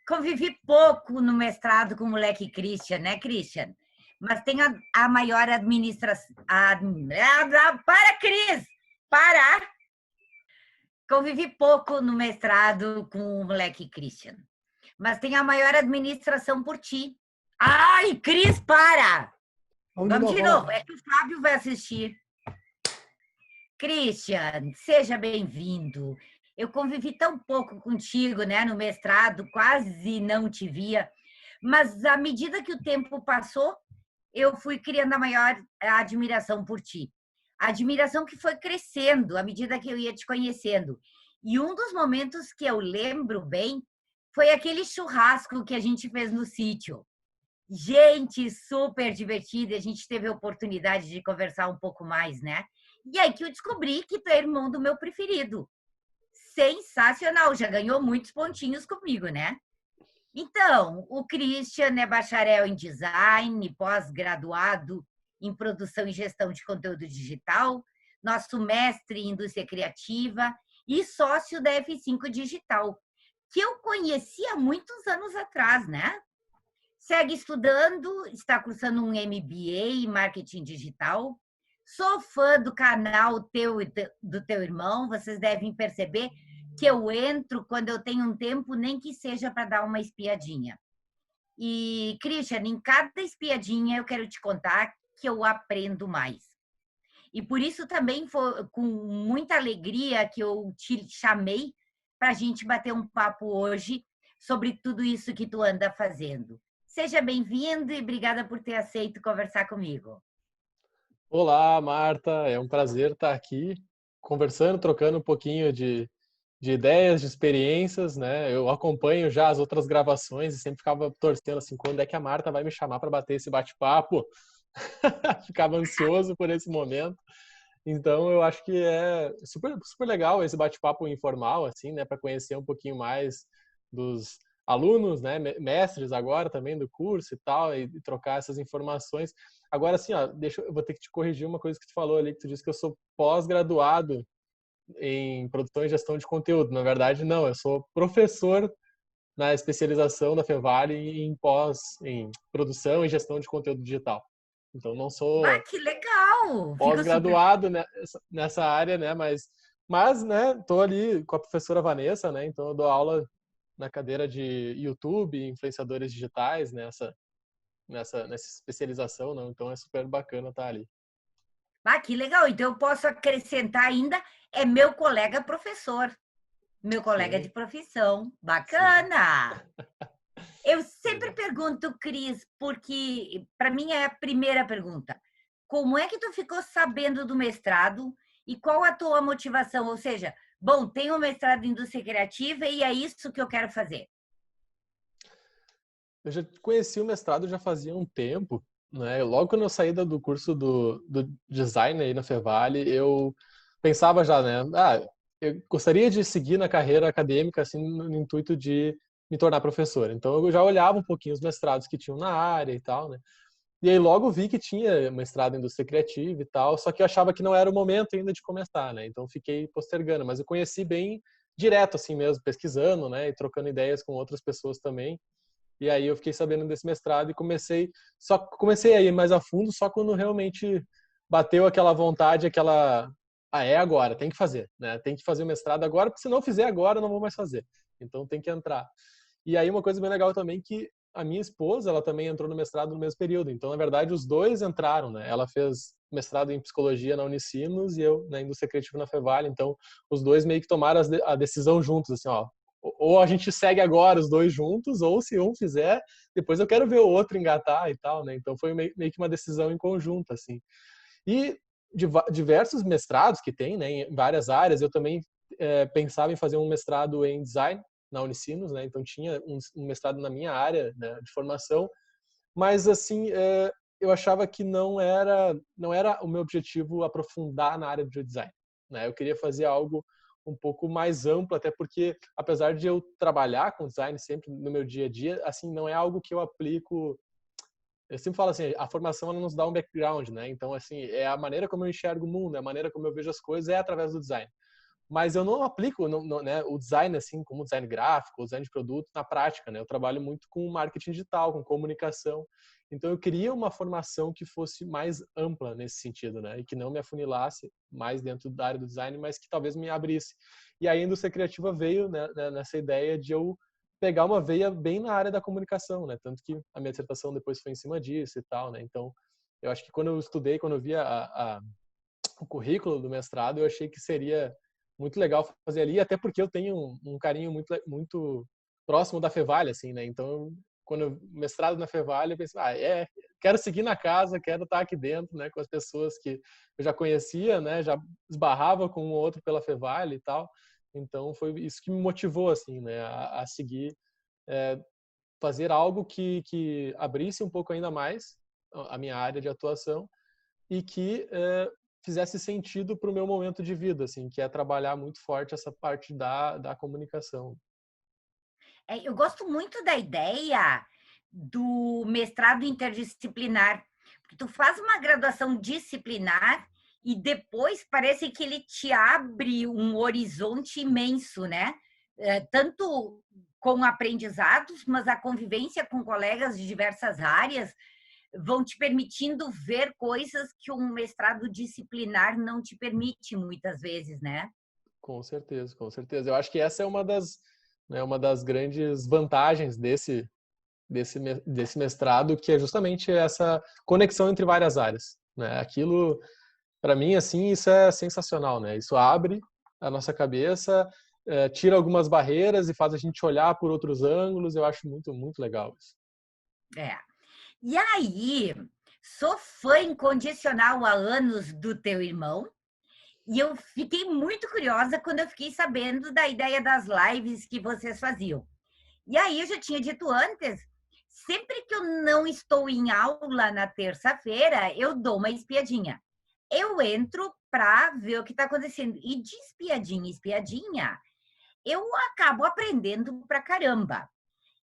Convivi pouco no mestrado com o moleque Christian, né, Christian? Mas tem a maior administração. Para, Cris! Para! Convivi pouco no mestrado com o moleque Christian. Mas tem a maior administração por ti. Ai, Cris, para! Vamos de novo. É que o Fábio vai assistir. Christian, seja bem-vindo. Eu convivi tão pouco contigo, né, no mestrado, quase não te via, mas à medida que o tempo passou, eu fui criando a maior admiração por ti. A admiração que foi crescendo à medida que eu ia te conhecendo. E um dos momentos que eu lembro bem foi aquele churrasco que a gente fez no sítio. Gente, super divertida, a gente teve a oportunidade de conversar um pouco mais, né? E aí que eu descobri que tu é irmão do meu preferido. Sensacional, já ganhou muitos pontinhos comigo, né? Então, o Christian é bacharel em design, pós-graduado em produção e gestão de conteúdo digital, nosso mestre em indústria criativa e sócio da F5 Digital, que eu conheci há muitos anos atrás, né? Segue estudando, está cursando um MBA em marketing digital. Sou fã do canal teu e do teu irmão, vocês devem perceber que eu entro quando eu tenho um tempo, nem que seja para dar uma espiadinha. E, Christian, em cada espiadinha eu quero te contar que eu aprendo mais. E por isso também foi com muita alegria que eu te chamei para a gente bater um papo hoje sobre tudo isso que tu anda fazendo. Seja bem-vindo e obrigada por ter aceito conversar comigo. Olá, Marta. É um prazer estar aqui conversando, trocando um pouquinho de ideias, de experiências, né? Eu acompanho já as outras gravações e sempre ficava torcendo assim, quando é que a Marta vai me chamar para bater esse bate-papo? Ficava ansioso por esse momento. Então, eu acho que é super, super legal esse bate-papo informal, assim, né? Para conhecer um pouquinho mais dos alunos, né? Mestres agora também do curso e tal, e trocar essas informações. Agora, assim, ó, eu vou ter que te corrigir uma coisa que tu falou ali, que tu disse que eu sou pós-graduado em produção e gestão de conteúdo. Na verdade, não, eu sou professor na especialização da Fevale em produção e gestão de conteúdo digital. Então, não Ah, sou que legal! Fico super. pós-graduado nessa área, né? Mas, né? Tô ali com a professora Vanessa, né? Então, eu dou aula na cadeira de YouTube, influenciadores digitais, nessa especialização, não? Então, é super bacana estar ali. Ah, que legal! Então eu posso acrescentar ainda, é meu colega professor, meu colega de Sim, profissão. sim. Bacana! Eu sempre Legal. pergunto, Cris, porque para mim é a primeira pergunta. Como é que tu ficou sabendo do mestrado e qual a tua motivação? Ou seja, bom, tenho um mestrado em indústria criativa e é isso que eu quero fazer. Eu já conheci o mestrado já fazia um tempo, né? Logo quando eu saí do curso do design aí na Fevale, eu pensava já, né? Eu gostaria de seguir na carreira acadêmica, assim, no intuito de me tornar professor. Então eu já olhava um pouquinho os mestrados que tinham na área e tal, né? E aí logo vi que tinha mestrado em indústria criativa e tal, só que eu achava que não era o momento ainda de começar, né? Então fiquei postergando, mas eu conheci bem direto assim mesmo, pesquisando, né, e trocando ideias com outras pessoas também. E aí eu fiquei sabendo desse mestrado e comecei a ir mais a fundo só quando realmente bateu aquela vontade, é agora, tem que fazer, né? Tem que fazer o mestrado agora, porque se não fizer agora, eu não vou mais fazer. Então tem que entrar. E aí uma coisa bem legal também que a minha esposa, ela também entrou no mestrado no mesmo período. Então, na verdade, os dois entraram, né? Ela fez mestrado em psicologia na Unicinos e eu na indústria criativa na Fevale. Então, os dois meio que tomaram a decisão juntos, assim, ó, ou a gente segue agora os dois juntos, ou se um fizer, depois eu quero ver o outro engatar e tal, né? Então foi meio que uma decisão em conjunto, assim. E diversos mestrados que tem, né, em várias áreas, eu também pensava em fazer um mestrado em design na Unicinos, né? Então tinha um mestrado na minha área, né, de formação, mas assim, eu achava que não era o meu objetivo aprofundar na área de design, né? Eu queria fazer algo um pouco mais amplo, até porque apesar de eu trabalhar com design sempre no meu dia a dia, assim, não é algo que eu aplico. Eu sempre falo assim, a formação ela nos dá um background, né? Então assim, é a maneira como eu enxergo o mundo, é a maneira como eu vejo as coisas é através do design. mas eu não aplico né, o design assim como design gráfico, o design de produto na prática, né? Eu trabalho muito com marketing digital, com comunicação. Então eu queria uma formação que fosse mais ampla nesse sentido, né? E que não me afunilasse mais dentro da área do design, mas que talvez me abrisse. E aí a indústria criativa veio, né, nessa ideia de eu pegar uma veia bem na área da comunicação, né? Tanto que a minha dissertação depois foi em cima disso e tal, né? Então eu acho que quando eu estudei, quando eu vi o currículo do mestrado, eu achei que seria muito legal fazer ali, até porque eu tenho um carinho muito próximo da Fevale, assim, né? Então, quando eu mestrado na Fevale, eu pensei, quero seguir na casa, quero estar aqui dentro, né, com as pessoas que eu já conhecia, né, já esbarrava com um ou outro pela Fevale e tal. Então, foi isso que me motivou, assim, né, a seguir, fazer algo que abrisse um pouco ainda mais a minha área de atuação e que fizesse sentido para o meu momento de vida, assim, que é trabalhar muito forte essa parte da comunicação. Eu gosto muito da ideia do mestrado interdisciplinar, porque tu faz uma graduação disciplinar e depois parece que ele te abre um horizonte imenso, né? Tanto com aprendizados, mas a convivência com colegas de diversas áreas vão te permitindo ver coisas que um mestrado disciplinar não te permite muitas vezes, né? Com certeza, com certeza. Eu acho que essa é uma das grandes vantagens desse mestrado, que é justamente essa conexão entre várias áreas, né? Aquilo, para mim, assim, isso é sensacional, né? Isso abre a nossa cabeça, tira algumas barreiras e faz a gente olhar por outros ângulos. Eu acho muito, muito legal isso. É. E aí, sou fã incondicional há anos do teu irmão, e eu fiquei muito curiosa quando eu fiquei sabendo da ideia das lives que vocês faziam. E aí, eu já tinha dito antes, sempre que eu não estou em aula na terça-feira, eu dou uma espiadinha. Eu entro para ver o que está acontecendo. E de espiadinha em espiadinha, eu acabo aprendendo pra caramba.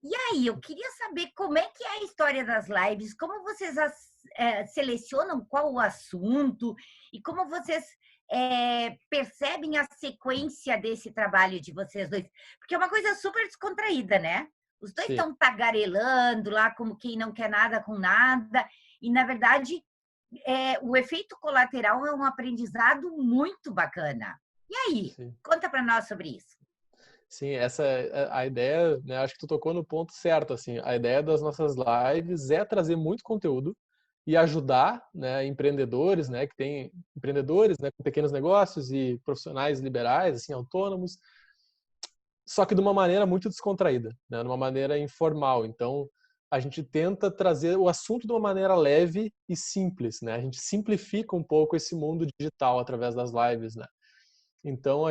E aí, eu queria saber como é que é a história das lives, como vocês selecionam qual o assunto e como vocês percebem a sequência desse trabalho de vocês dois. Porque é uma coisa super descontraída, né? Os dois Sim. estão tagarelando lá como quem não quer nada com nada. E, na verdade, o efeito colateral é um aprendizado muito bacana. E aí, Sim. conta para nós sobre isso. Sim, essa a ideia, né? Acho que tu tocou no ponto certo, assim. A ideia das nossas lives é trazer muito conteúdo e ajudar, né, empreendedores, né, que tem empreendedores, né, com pequenos negócios e profissionais liberais, assim, autônomos, só que de uma maneira muito descontraída, né, de uma maneira informal. Então, a gente tenta trazer o assunto de uma maneira leve e simples, né? A gente simplifica um pouco esse mundo digital através das lives, né? Então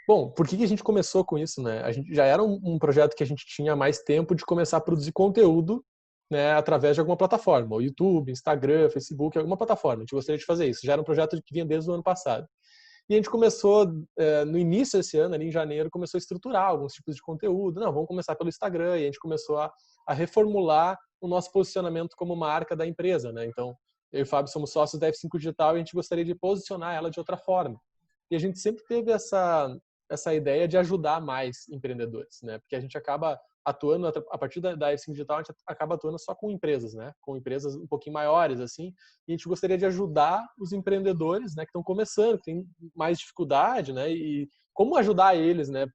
bom, por que a gente começou com isso, né? A gente já era um projeto que a gente tinha mais tempo de começar a produzir conteúdo, né, através de alguma plataforma, ou YouTube, Instagram, Facebook, alguma plataforma. A gente gostaria de fazer isso. Já era um projeto que vinha desde o ano passado. E a gente começou, no início desse ano, ali em janeiro, começou a estruturar alguns tipos de conteúdo. Não, vamos começar pelo Instagram. E a gente começou a reformular o nosso posicionamento como marca da empresa, né? Então, eu e o Fábio somos sócios da F5 Digital e a gente gostaria de posicionar ela de outra forma. E a gente sempre teve essa ideia de ajudar mais empreendedores, né? Porque a gente acaba atuando a partir da F5 Digital, a gente acaba atuando só com empresas, né? Com empresas um pouquinho maiores, assim. E a gente gostaria de ajudar os empreendedores, né? Que estão começando, que têm mais dificuldade, né? E como ajudar eles, né?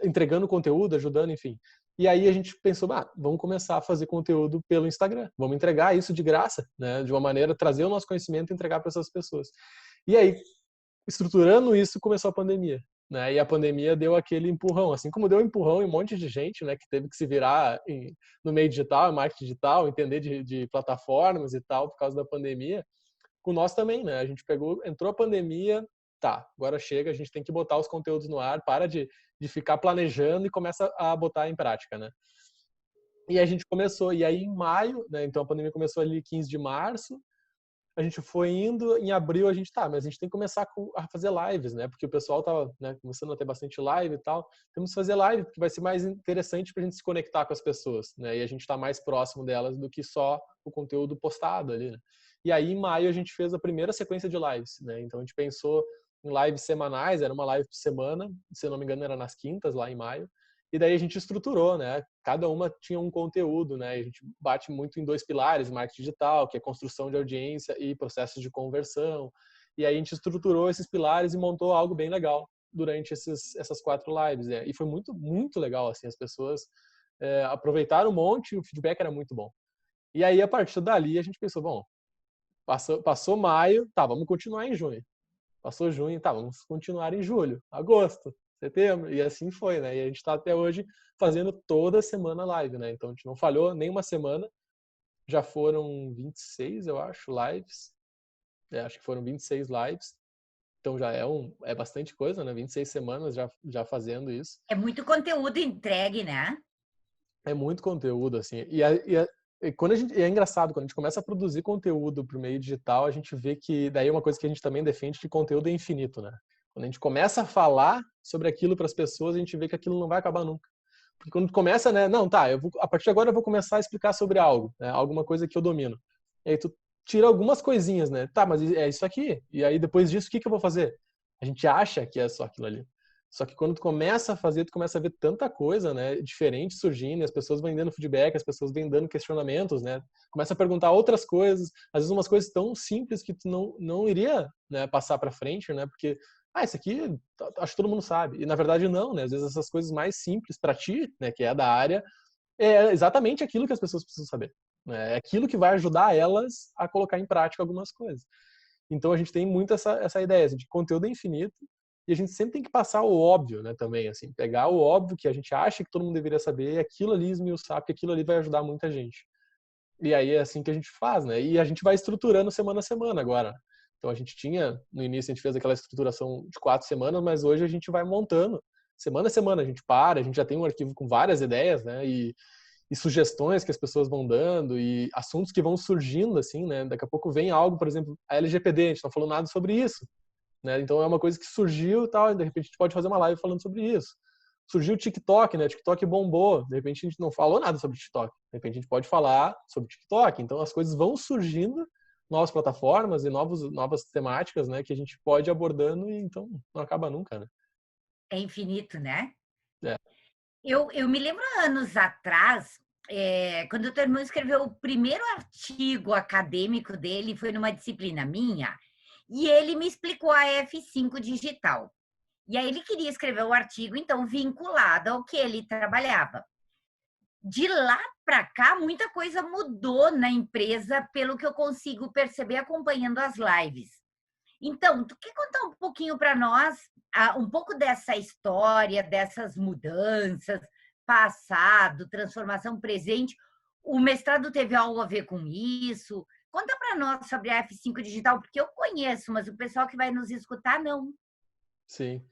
Entregando conteúdo, ajudando, enfim. E aí a gente pensou, vamos começar a fazer conteúdo pelo Instagram. Vamos entregar isso de graça, né? De uma maneira, trazer o nosso conhecimento e entregar para essas pessoas. E aí, estruturando isso, começou a pandemia, né? E a pandemia deu aquele empurrão, assim como deu um empurrão em um monte de gente, né, que teve que se virar no meio digital, em marketing digital, entender de plataformas e tal por causa da pandemia. Com nós também, né? A gente entrou a pandemia, tá, agora chega, a gente tem que botar os conteúdos no ar, para de ficar planejando e começa a botar em prática, né? E a gente começou, e aí em maio, né, então a pandemia começou ali 15 de março, a gente foi indo, em abril a gente mas a gente tem que começar a fazer lives, né? Porque o pessoal tava, né, começando a ter bastante live e tal. Temos que fazer live, porque vai ser mais interessante pra gente se conectar com as pessoas, né? E a gente tá mais próximo delas do que só o conteúdo postado ali, né? E aí, em maio, a gente fez a primeira sequência de lives, né? Então, a gente pensou em lives semanais, era uma live por semana, se eu não me engano era nas quintas, lá em maio. E daí a gente estruturou, né? Cada uma tinha um conteúdo, né? A gente bate muito em 2 pilares, marketing digital, que é construção de audiência e processos de conversão. E aí a gente estruturou esses pilares e montou algo bem legal durante essas 4 lives. Né? E foi muito, muito legal, assim, as pessoas aproveitaram um monte e o feedback era muito bom. E aí, a partir dali, a gente pensou, bom, passou maio, tá, vamos continuar em junho. Passou junho, tá, vamos continuar em julho, agosto, setembro, e assim foi, né? E a gente está até hoje fazendo toda semana live, né? Então a gente não falhou nenhuma semana. Já foram 26, eu acho, lives. Acho que foram 26 lives. Então já é bastante coisa, né? 26 semanas já fazendo isso. É muito conteúdo entregue, né? É muito conteúdo, assim. E quando é engraçado, quando a gente começa a produzir conteúdo para o meio digital, a gente vê que daí é uma coisa que a gente também defende, que conteúdo é infinito, né? Quando a gente começa a falar sobre aquilo para as pessoas, a gente vê que aquilo não vai acabar nunca. Porque quando começa, né? Não, tá, a partir de agora eu vou começar a explicar sobre algo, né? Alguma coisa que eu domino. E aí tu tira algumas coisinhas, né? Tá, mas é isso aqui. E aí depois disso, o que eu vou fazer? A gente acha que é só aquilo ali. Só que quando tu começa a fazer, tu começa a ver tanta coisa, né, diferente surgindo, as pessoas vêm dando feedback, as pessoas vêm dando questionamentos, né? Começa a perguntar outras coisas, às vezes umas coisas tão simples que tu não iria, né, passar para frente, né? Porque isso aqui acho que todo mundo sabe. E na verdade não, né? Às vezes essas coisas mais simples para ti, né, que é da área, é exatamente aquilo que as pessoas precisam saber, né? É aquilo que vai ajudar elas a colocar em prática algumas coisas. Então a gente tem muito essa ideia assim, de conteúdo infinito. E a gente sempre tem que passar o óbvio, né, também, assim, pegar o óbvio que a gente acha que todo mundo deveria saber e aquilo ali esmiuçar, porque aquilo ali vai ajudar muita gente. E aí é assim que a gente faz, né? E a gente vai estruturando semana a semana agora. Então a gente tinha, no início a gente fez aquela estruturação de 4 semanas, mas hoje a gente vai montando. Semana a semana a gente a gente já tem um arquivo com várias ideias, né? E sugestões que as pessoas vão dando e assuntos que vão surgindo, assim, né? Daqui a pouco vem algo, por exemplo, a LGPD, a gente não falou nada sobre isso. Né? Então é uma coisa que surgiu e tal, e de repente a gente pode fazer uma live falando sobre isso. Surgiu o TikTok, né? O TikTok bombou, de repente a gente não falou nada sobre o TikTok. De repente a gente pode falar sobre o TikTok. Então as coisas vão surgindo, novas plataformas e novas temáticas, né? Que a gente pode ir abordando e então não acaba nunca, né? É infinito, né? É. Eu me lembro anos atrás, quando o teu irmão escreveu o primeiro artigo acadêmico dele, foi numa disciplina minha, e ele me explicou a F5 digital. E aí ele queria escrever o artigo, então, vinculado ao que ele trabalhava. De lá para cá, muita coisa mudou na empresa, pelo que eu consigo perceber acompanhando as lives. Então, tu quer contar um pouquinho para nós, um pouco dessa história, dessas mudanças, passado, transformação presente? O mestrado teve algo a ver com isso? Conta para nós sobre a F5 Digital, porque eu conheço, mas o pessoal que vai nos escutar, não. Sim.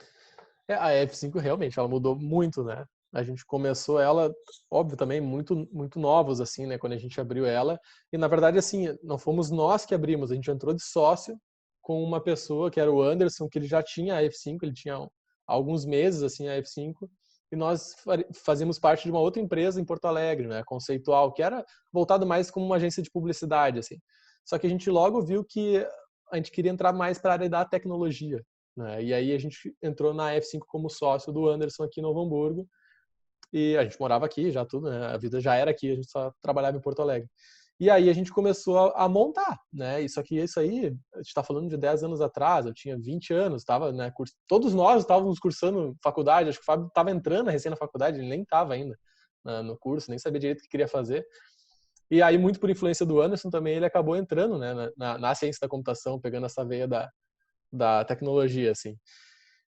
A F5 realmente, ela mudou muito, né? A gente começou ela, óbvio, também muito, muito novos, assim, né? Quando a gente abriu ela. E, na verdade, assim, não fomos nós que abrimos. A gente entrou de sócio com uma pessoa, que era o Anderson, que ele já tinha a F5, ele tinha há alguns meses, assim, a F5. E nós fazíamos parte de uma outra empresa em Porto Alegre, né? Conceitual, que era voltado mais como uma agência de publicidade, assim. Só que a gente logo viu que a gente queria entrar mais para a área da tecnologia, né? E aí a gente entrou na F5 como sócio do Anderson aqui em Novo Hamburgo. E a gente morava aqui, já tudo, né? A vida já era aqui, a gente só trabalhava em Porto Alegre. E aí a gente começou a montar, né? Isso aí, a gente está falando de 10 anos atrás, eu tinha 20 anos, tava, né, todos nós estávamos cursando faculdade, acho que o Fábio estava entrando recém na faculdade, ele nem estava ainda no curso, nem sabia direito o que queria fazer. E aí, muito por influência do Anderson também, ele acabou entrando, né, na ciência da computação, pegando essa veia da tecnologia, assim.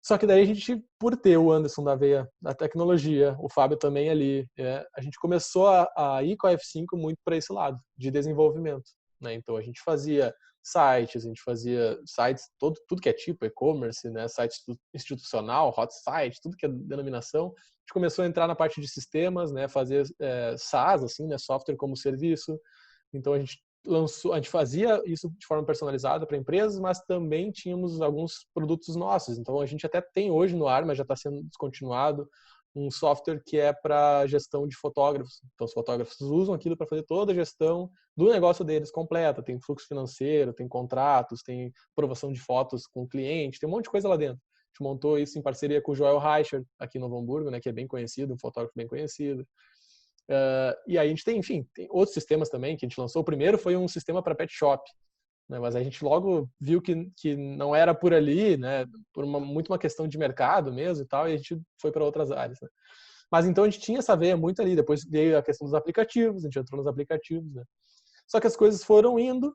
Só que daí a gente, por ter o Anderson da veia da tecnologia, o Fábio também ali, a gente começou a ir com a F5 muito para esse lado, de desenvolvimento, né? Então a gente fazia sites, tudo que é tipo e-commerce, né? Site institucional, hot site, tudo que é denominação. A gente começou a entrar na parte de sistemas, né? Fazer SaaS, assim, né? Software como serviço. Então a gente fazia isso de forma personalizada para empresas, mas também tínhamos alguns produtos nossos. Então a gente até tem hoje no ar, mas já está sendo descontinuado, um software que é para gestão de fotógrafos. Então, os fotógrafos usam aquilo para fazer toda a gestão do negócio deles completa. Tem fluxo financeiro, tem contratos, tem aprovação de fotos com o cliente, tem um monte de coisa lá dentro. A gente montou isso em parceria com o Joel Reicher, aqui no Novo Hamburgo, né, que é bem conhecido, um fotógrafo bem conhecido. E aí a gente tem, enfim, tem outros sistemas também que a gente lançou. O primeiro foi um sistema para pet shop, né, mas a gente logo viu que não era por ali, né, por muito uma questão de mercado mesmo e tal, e a gente foi para outras áreas, né. Mas então a gente tinha essa veia muito ali. Depois veio a questão dos aplicativos, a gente entrou nos aplicativos, né. Só que as coisas foram indo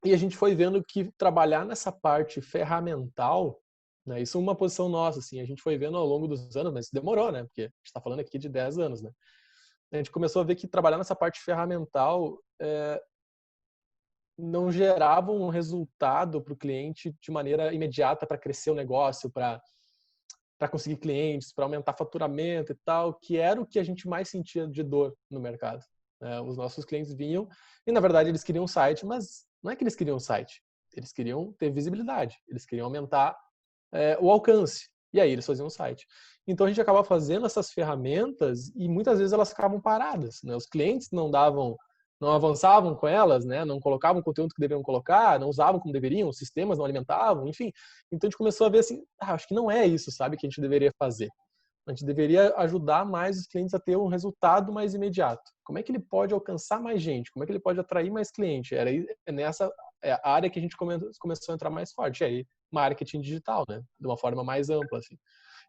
e a gente foi vendo que trabalhar nessa parte ferramental, né, isso é uma posição nossa, assim, a gente foi vendo ao longo dos anos, mas demorou, né, porque a gente está falando aqui de 10 anos, né. A gente começou a ver que trabalhar nessa parte ferramental não gerava um resultado para o cliente de maneira imediata para crescer o negócio, para conseguir clientes, para aumentar faturamento e tal, que era o que a gente mais sentia de dor no mercado. Os nossos clientes vinham e, na verdade, eles queriam um site, mas não é que eles queriam um site, eles queriam ter visibilidade, eles queriam aumentar o alcance. E aí eles faziam um site. Então a gente acaba fazendo essas ferramentas e muitas vezes elas ficavam paradas, né? Os clientes não avançavam com elas, né? Não colocavam o conteúdo que deveriam colocar, não usavam como deveriam, os sistemas não alimentavam, enfim. Então a gente começou a ver assim, acho que não é isso, sabe, que a gente deveria fazer. A gente deveria ajudar mais os clientes a ter um resultado mais imediato. Como é que ele pode alcançar mais gente? Como é que ele pode atrair mais cliente? É nessa área que a gente começou a entrar mais forte. E aí, marketing digital, né? De uma forma mais ampla, assim.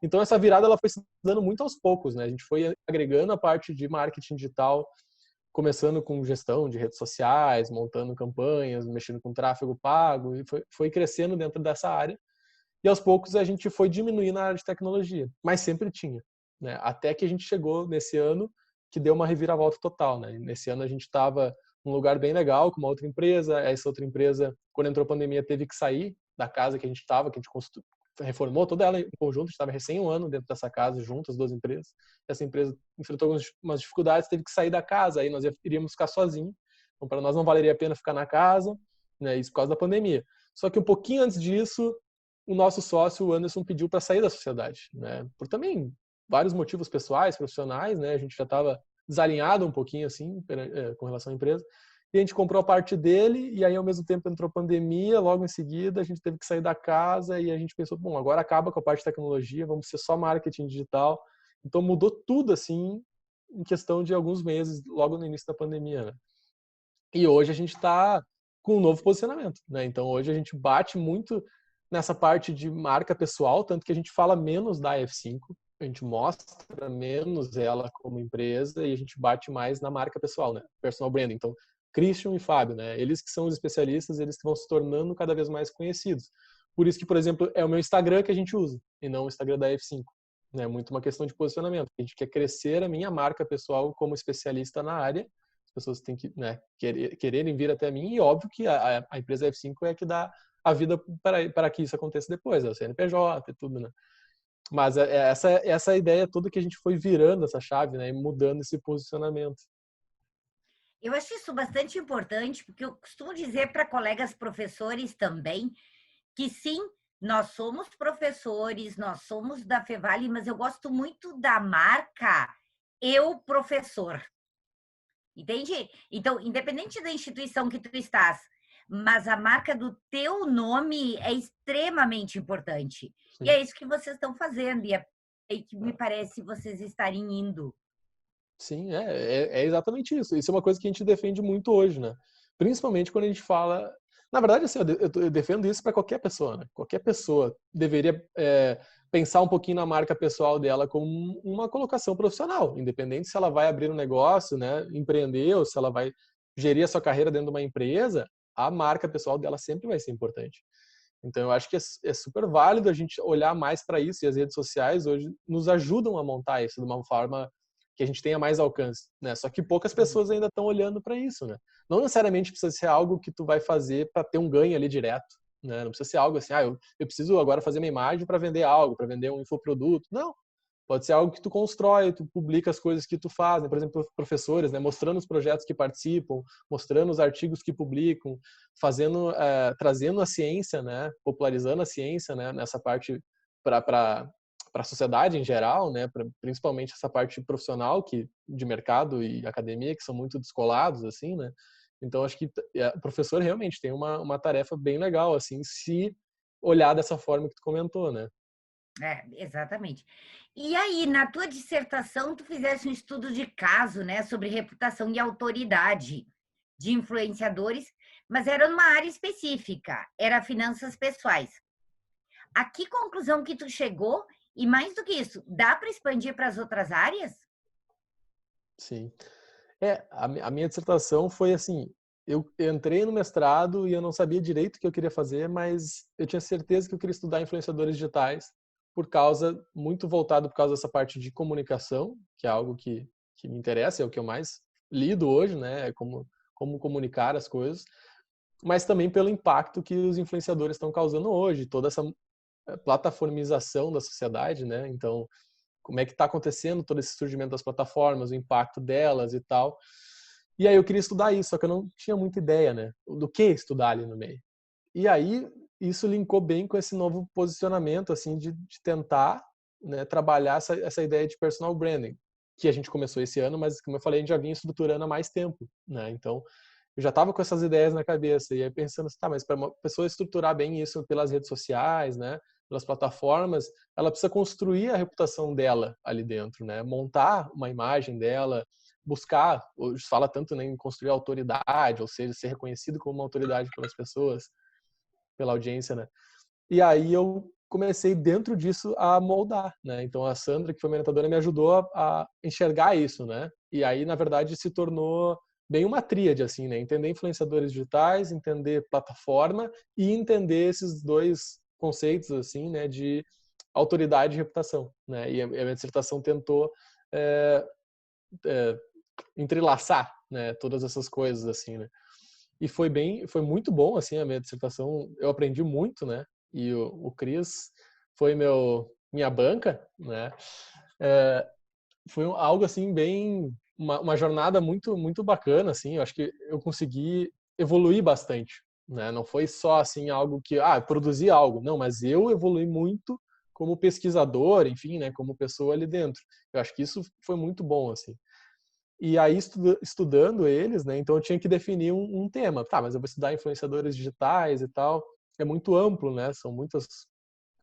Então, essa virada ela foi se dando muito aos poucos, né? A gente foi agregando a parte de marketing digital, começando com gestão de redes sociais, montando campanhas, mexendo com tráfego pago, e foi crescendo dentro dessa área. E aos poucos a gente foi diminuindo a área de tecnologia, mas sempre tinha, né? Até que a gente chegou nesse ano que deu uma reviravolta total, né? Nesse ano a gente estava num lugar bem legal com uma outra empresa. Essa outra empresa, quando entrou a pandemia, teve que sair da casa que a gente estava, que a gente reformou toda ela em conjunto. A gente estava recém um ano dentro dessa casa, junto as duas empresas. Essa empresa enfrentou algumas dificuldades, teve que sair da casa. Aí nós iríamos ficar sozinhos. Então, para nós não valeria a pena ficar na casa, né? Isso por causa da pandemia. Só que um pouquinho antes disso, o nosso sócio, o Anderson, pediu para sair da sociedade, né? Por também vários motivos pessoais, profissionais, né? A gente já estava desalinhado um pouquinho assim com relação à empresa. E a gente comprou a parte dele e aí ao mesmo tempo entrou a pandemia, logo em seguida a gente teve que sair da casa e a gente pensou, bom, agora acaba com a parte de tecnologia, vamos ser só marketing digital. Então mudou tudo assim em questão de alguns meses, logo no início da pandemia, né? E hoje a gente está com um novo posicionamento, né? Então hoje a gente bate muito nessa parte de marca pessoal, tanto que a gente fala menos da F5, a gente mostra menos ela como empresa e a gente bate mais na marca pessoal, né? Personal branding. Então, Christian e Fábio, né? Eles que são os especialistas, eles que vão se tornando cada vez mais conhecidos. Por isso que, por exemplo, é o meu Instagram que a gente usa e não o Instagram da F5. É muito uma questão de posicionamento. A gente quer crescer a minha marca pessoal como especialista na área. As pessoas têm que, né, quererem vir até mim e óbvio que a empresa F5 é que dá a vida para que isso aconteça depois, é o CNPJ e tudo, né? Mas essa ideia toda que a gente foi virando essa chave, né, e mudando esse posicionamento. Eu acho isso bastante importante, porque eu costumo dizer para colegas professores também que sim, nós somos professores, nós somos da Fevale, mas eu gosto muito da marca eu professor. Entende? Então, independente da instituição que tu estás, mas a marca do teu nome é extremamente importante. Sim. E é isso que vocês estão fazendo, e é aí que me parece vocês estarem indo. Sim, é exatamente isso. Isso é uma coisa que a gente defende muito hoje, né? Principalmente quando a gente fala... Na verdade, assim, eu defendo isso para qualquer pessoa, né? Qualquer pessoa deveria pensar um pouquinho na marca pessoal dela como uma colocação profissional, independente se ela vai abrir um negócio, né, empreender, ou se ela vai gerir a sua carreira dentro de uma empresa, a marca pessoal dela sempre vai ser importante. Então, eu acho que é super válido a gente olhar mais para isso, e as redes sociais hoje nos ajudam a montar isso de uma forma que a gente tenha mais alcance, né? Só que poucas pessoas ainda estão olhando para isso, né? Não necessariamente precisa ser algo que tu vai fazer para ter um ganho ali direto, né? Não precisa ser algo assim, eu preciso agora fazer uma imagem para vender algo, para vender um infoproduto. Não. Pode ser algo que tu constrói, tu publica as coisas que tu faz, né? Por exemplo, professores, né? Mostrando os projetos que participam, mostrando os artigos que publicam, trazendo a ciência, né? Popularizando a ciência, né? Nessa parte para a sociedade em geral, né, principalmente essa parte profissional de mercado e academia, que são muito descolados, assim, né? Então, acho que o professor realmente tem uma tarefa bem legal, assim, se olhar dessa forma que tu comentou, né? Exatamente. E aí, na tua dissertação, tu fizesse um estudo de caso, né, sobre reputação e autoridade de influenciadores, mas era numa área específica, era finanças pessoais. A que conclusão que tu chegou? E mais do que isso, dá para expandir para as outras áreas? Sim. A minha dissertação foi assim, eu entrei no mestrado e eu não sabia direito o que eu queria fazer, mas eu tinha certeza que eu queria estudar influenciadores digitais muito voltado por causa dessa parte de comunicação, que é algo que me interessa, é o que eu mais lido hoje, né? É como comunicar as coisas, mas também pelo impacto que os influenciadores estão causando hoje, toda essa plataformização da sociedade, né? Então, como é que está acontecendo todo esse surgimento das plataformas, o impacto delas e tal. E aí eu queria estudar isso, só que eu não tinha muita ideia, né, do que estudar ali no meio. E aí isso linkou bem com esse novo posicionamento, assim, de tentar, né, trabalhar essa ideia de personal branding, que a gente começou esse ano, mas como eu falei, a gente já vinha estruturando há mais tempo, né? Então, eu já estava com essas ideias na cabeça e aí pensando assim, tá, mas para uma pessoa estruturar bem isso pelas redes sociais, né, pelas plataformas, ela precisa construir a reputação dela ali dentro, né? Montar uma imagem dela, buscar, hoje fala tanto, né, em construir autoridade, ou seja, ser reconhecido como uma autoridade pelas pessoas, pela audiência, né? E aí eu comecei dentro disso a moldar, né? Então a Sandra, que foi minha orientadora, me ajudou a enxergar isso, né? E aí, na verdade, se tornou bem uma tríade, assim, né? Entender influenciadores digitais, entender plataforma e entender esses dois conceitos, assim, né? De autoridade e reputação, né? E a minha dissertação tentou é, é, entrelaçar, né? Todas essas coisas, assim, né? E foi muito bom, assim, a minha dissertação. Eu aprendi muito, né? E o Cris foi minha banca, né? É, foi algo assim bem uma jornada muito bacana, assim. Eu acho que eu consegui evoluir bastante, né? Não foi só assim algo que produzir algo, não, mas eu evolui muito como pesquisador, enfim, né? Como pessoa ali dentro. Eu acho que isso foi muito bom, assim. E aí, estudando eles, né? Então eu tinha que definir um tema. Tá, mas eu vou estudar influenciadores digitais e tal. É muito amplo, né? São muitas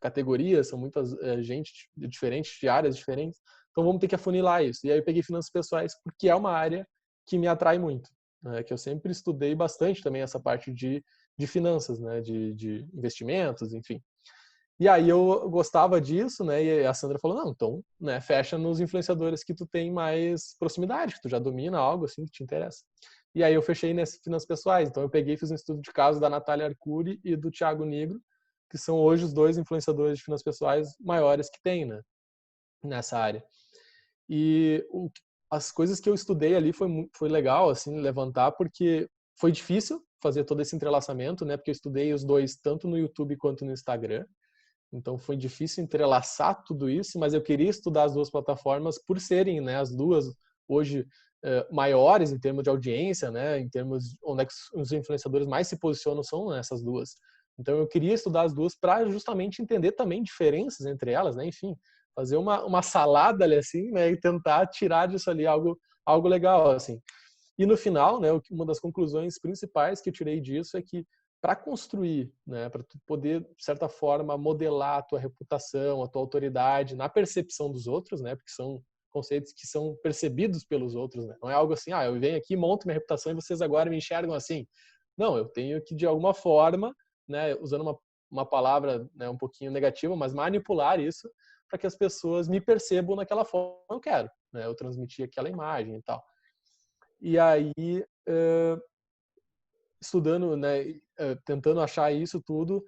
categorias, são muitas gente diferentes, de áreas diferentes. Então vamos ter que afunilar isso. E aí eu peguei finanças pessoais porque é uma área que me atrai muito, né? Que eu sempre estudei bastante também essa parte de finanças, né? De investimentos, enfim. E aí eu gostava disso, né? E a Sandra falou, não, então, né, fecha nos influenciadores que tu tem mais proximidade, que tu já domina algo assim que te interessa. E aí eu fechei nesse finanças pessoais. Então eu peguei e fiz um estudo de caso da Natália Arcuri e do Thiago Nigro, que são hoje os dois influenciadores de finanças pessoais maiores que tem, né, nessa área. E as coisas que eu estudei ali foi legal assim levantar porque foi difícil fazer todo esse entrelaçamento, né? Porque eu estudei os dois tanto no YouTube quanto no Instagram. Então foi difícil entrelaçar tudo isso, mas eu queria estudar as duas plataformas por serem, né, as duas hoje maiores em termos de audiência, né, em termos onde é que os influenciadores mais se posicionam são nessas duas. Então eu queria estudar as duas para justamente entender também diferenças entre elas, né, enfim, fazer uma salada ali assim, né, e tentar tirar disso ali algo legal assim. E no final, né, uma das conclusões principais que eu tirei disso é que para construir, né, para tu poder de certa forma modelar a tua reputação, a tua autoridade na percepção dos outros, né, porque são conceitos que são percebidos pelos outros, né? Não é algo assim, eu venho aqui, monto minha reputação e vocês agora me enxergam assim. Não, eu tenho que de alguma forma, né, usando uma palavra, né, um pouquinho negativa, mas manipular isso para que as pessoas me percebam naquela forma que eu quero, né? Eu transmitir aquela imagem e tal. E aí, estudando, né, tentando achar isso tudo,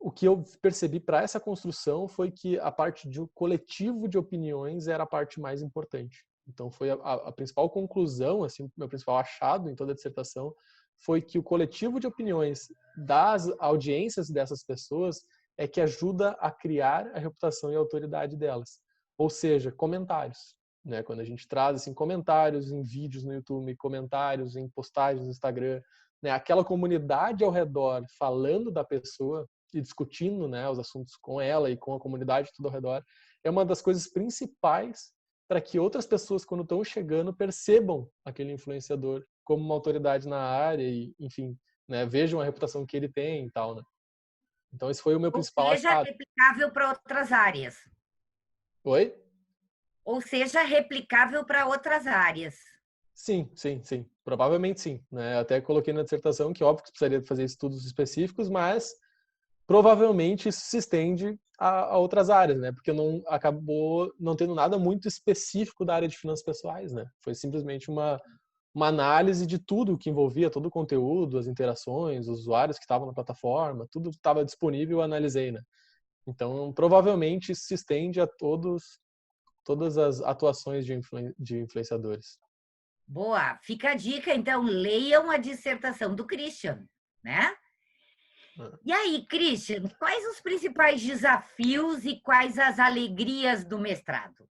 o que eu percebi para essa construção foi que a parte de um coletivo de opiniões era a parte mais importante. Então foi a principal conclusão, assim, meu principal achado em toda a dissertação foi que o coletivo de opiniões das audiências dessas pessoas é que ajuda a criar a reputação e a autoridade delas. Ou seja, comentários, né? Quando a gente traz assim comentários em vídeos no YouTube, comentários em postagens no Instagram, né? Aquela comunidade ao redor falando da pessoa e discutindo, né, os assuntos com ela e com a comunidade tudo ao redor, é uma das coisas principais para que outras pessoas, quando estão chegando, percebam aquele influenciador como uma autoridade na área e, enfim, né, vejam a reputação que ele tem e tal, né? Então, esse foi o meu Ou principal seja, achado. replicável para outras áreas. Oi? Ou seja, replicável para outras áreas. Sim, sim, sim. Provavelmente sim, né? Até coloquei na dissertação que óbvio que precisaria fazer estudos específicos, mas provavelmente isso se estende a outras áreas, né? Porque não acabou não tendo nada muito específico da área de finanças pessoais, né? Foi simplesmente uma análise de tudo que envolvia, todo o conteúdo, as interações, os usuários que estavam na plataforma, tudo estava disponível, eu analisei, né? Então, provavelmente isso se estende a todas as atuações de influenciadores. Boa, fica a dica, então, leiam a dissertação do Christian, né? E aí, Christian, quais os principais desafios e quais as alegrias do mestrado?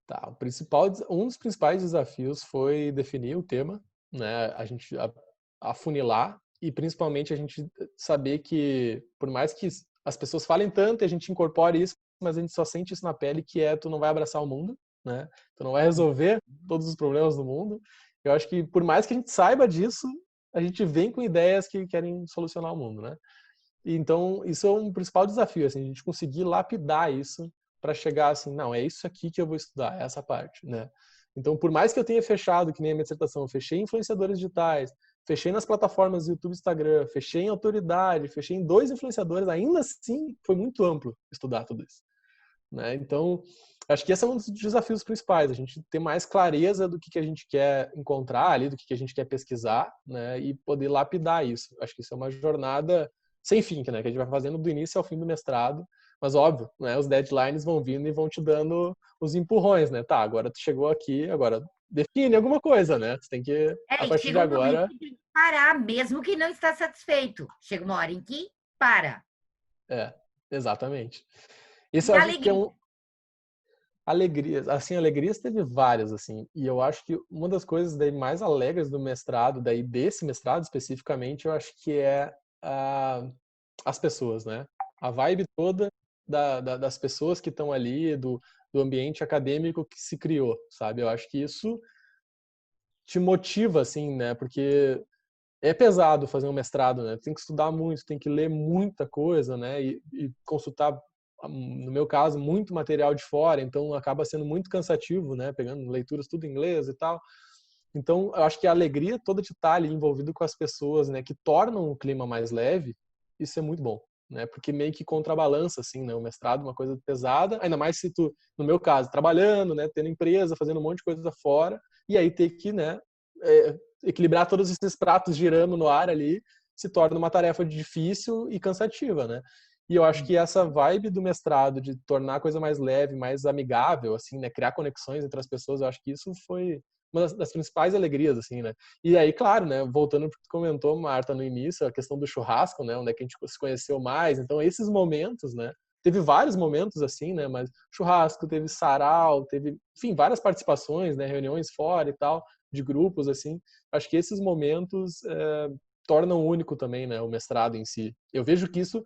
Tá, um dos principais desafios foi definir o tema, né? A gente afunilar e principalmente a gente saber que por mais que as pessoas falem tanto e a gente incorpore isso, mas a gente só sente isso na pele que tu não vai abraçar o mundo, né? Tu não vai resolver todos os problemas do mundo. Eu acho que por mais que a gente saiba disso, a gente vem com ideias que querem solucionar o mundo, né? Então, isso é um principal desafio, assim, a gente conseguir lapidar isso para chegar assim, não, é isso aqui que eu vou estudar, é essa parte, né? Então, por mais que eu tenha fechado, que nem a minha dissertação, eu fechei em influenciadores digitais, fechei nas plataformas YouTube, Instagram, fechei em autoridade, fechei em 2 influenciadores, ainda assim foi muito amplo estudar tudo isso, né? Então, acho que esse é um dos desafios principais, a gente ter mais clareza do que a gente quer encontrar ali, do que a gente quer pesquisar, né? E poder lapidar isso. Acho que isso é uma jornada sem fim, né? Que a gente vai fazendo do início ao fim do mestrado, mas óbvio, né? Os deadlines vão vindo e vão te dando os empurrões, né? Tá, agora tu chegou aqui, agora define alguma coisa, né? Você tem que, a E partir de chega um momento agora, que tem que parar, mesmo que não está satisfeito. Chega uma hora em que para. é, exatamente. Isso E eu a acho que é alegria? alegrias, assim, alegrias teve várias, assim, e eu acho que uma das coisas daí mais alegres do mestrado, daí desse mestrado especificamente, eu acho que é as pessoas, né? A vibe toda das pessoas que estão ali, do ambiente acadêmico que se criou, sabe? Eu acho que isso te motiva, assim, né? Porque é pesado fazer um mestrado, né? Tem que estudar muito, tem que ler muita coisa, né? E consultar, no meu caso, muito material de fora, então acaba sendo muito cansativo, né? Pegando leituras tudo em inglês e tal. Então, eu acho que a alegria toda de estar ali envolvido com as pessoas, né? Que tornam o clima mais leve, isso é muito bom, né? Porque meio que contrabalança, assim, né? O mestrado é uma coisa pesada, ainda mais se tu, no meu caso, trabalhando, né? Tendo empresa, fazendo um monte de coisa fora, e aí ter que, né? Equilibrar todos esses pratos girando no ar ali se torna uma tarefa difícil e cansativa, né? E eu acho que essa vibe do mestrado de tornar a coisa mais leve, mais amigável, assim, né? Criar conexões entre as pessoas, eu acho que isso foi uma das principais alegrias, assim, né? E aí, claro, né? Voltando ao que tu comentou, Marta, no início, a questão do churrasco, né? Onde é que a gente se conheceu mais. Então, esses momentos, né? Teve vários momentos assim, né? Mas churrasco, teve sarau, teve, enfim, várias participações, né? Reuniões fora e tal, de grupos, assim. Acho que esses momentos tornam único também, né? O mestrado em si. Eu vejo que isso